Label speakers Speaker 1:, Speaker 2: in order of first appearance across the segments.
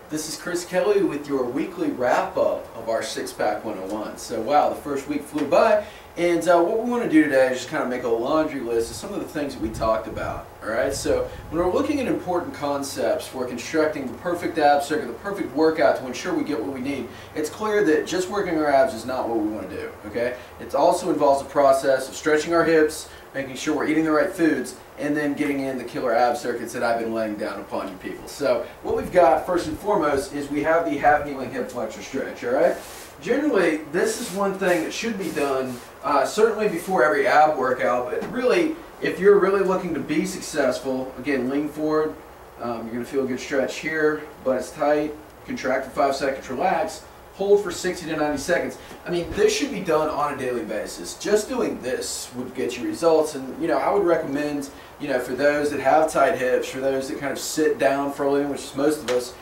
Speaker 1: This is Chris Kelly with your weekly wrap-up of our Six-Pack 101. So wow, the first week flew by, and what we want to do today is just kind of make a laundry list of some of the things that we talked about. Alright, so when we're looking at important concepts for constructing the perfect ab circuit, the perfect workout to ensure we get what we need, it's clear that just working our abs is not what we want to do. Okay, it also involves a process of stretching our hips, making sure we're eating the right foods, and then getting in the killer ab circuits that I've been laying down upon you people. So what we've got first and foremost is we have the half kneeling hip flexor stretch. Alright, generally this is one thing that should be done certainly before every ab workout, but really if you're really looking to be successful, again, lean forward, you're going to feel a good stretch here, butt is tight, contract for 5 seconds, relax, hold for 60 to 90 seconds. I mean, this should be done on a daily basis. Just doing this would get you results, and I would recommend, for those that have tight hips, for those that kind of sit down for a living, which is most of us,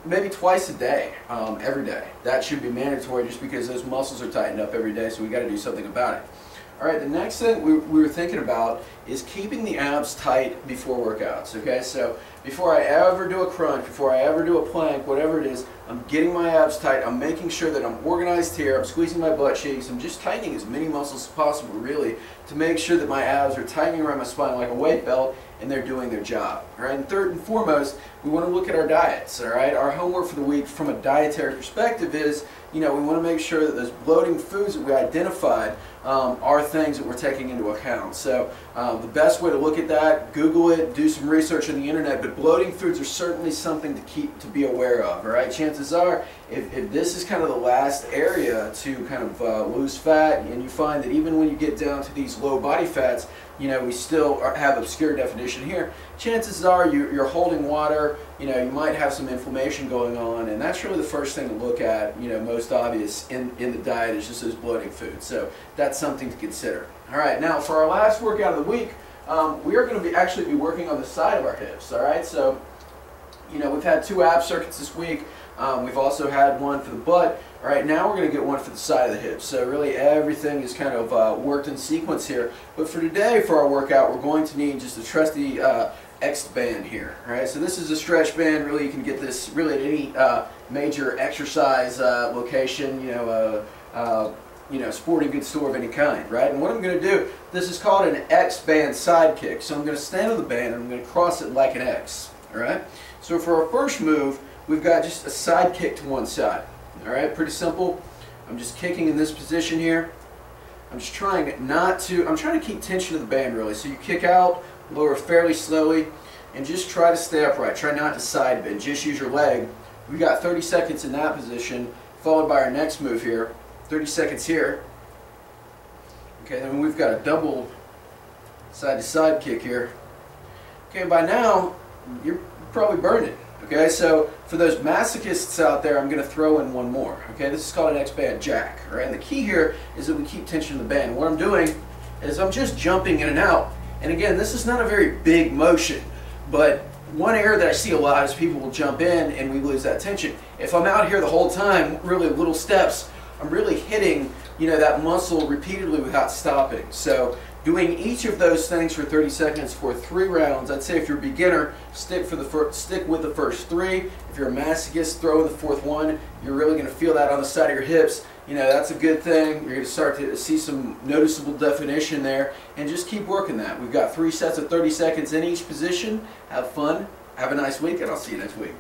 Speaker 1: maybe twice a day, every day. That should be mandatory just because those muscles are tightened up every day, so we got to do something about it. Alright, the next thing we were thinking about is keeping the abs tight before workouts. Okay, so before I ever do a crunch, before I ever do a plank, whatever it is, I'm getting my abs tight, I'm making sure that I'm organized here, I'm squeezing my butt cheeks, I'm just tightening as many muscles as possible really to make sure that my abs are tightening around my spine like a weight belt and they're doing their job. Alright, and third and foremost, we want to look at our diets. Alright, our homework for the week from a dietary perspective is, we want to make sure that those bloating foods that we identified are things that we're taking into account. So the best way to look at that, Google it, do some research on the internet, but bloating foods are certainly something to be aware of. Alright, chances are if this is kind of the last area to kind of lose fat, and you find that even when you get down to these low body fats, we still have obscure definition here, chances are you're holding water, you might have some inflammation going on, and that's really the first thing to look at, most obvious in the diet is just those bloating foods. So that's something to consider. Alright, now for our last workout of the week, we are going to actually be working on the side of our hips. Alright, so we've had 2 ab circuits this week. We've also had one for the butt. Alright, now we're going to get one for the side of the hips. So really everything is kind of worked in sequence here. But for today, for our workout, we're going to need just a trusty X band here. Alright, so this is a stretch band. Really, you can get this really at any major exercise location, sporting goods store of any kind, right? And what I'm going to do, this is called an X band side kick. So I'm going to stand on the band and I'm going to cross it like an X. Alright, so for our first move, we've got just a side kick to one side. Alright, pretty simple. I'm just kicking in this position here. I'm just trying to keep tension of the band really. So you kick out, lower fairly slowly, and just try to stay upright. Try not to side bend, just use your leg. We've got 30 seconds in that position, followed by our next move here. 30 seconds here. Okay, then we've got a double side-to-side kick here. Okay, by now, you're probably burning. Okay, so for those masochists out there, I'm going to throw in one more. Okay, this is called an X-band jack. Right, and the key here is that we keep tension in the band. What I'm doing is I'm just jumping in and out. And again, this is not a very big motion, but one error that I see a lot is people will jump in and we lose that tension. If I'm out here the whole time, really little steps, I'm really hitting that muscle repeatedly without stopping. So doing each of those things for 30 seconds for 3 rounds. I'd say if you're a beginner, stick with the first 3. If you're a masochist, throw in the 4th one. You're really going to feel that on the side of your hips. That's a good thing. You're going to start to see some noticeable definition there, and just keep working that. We've got 3 sets of 30 seconds in each position. Have fun. Have a nice week, and I'll see you next week.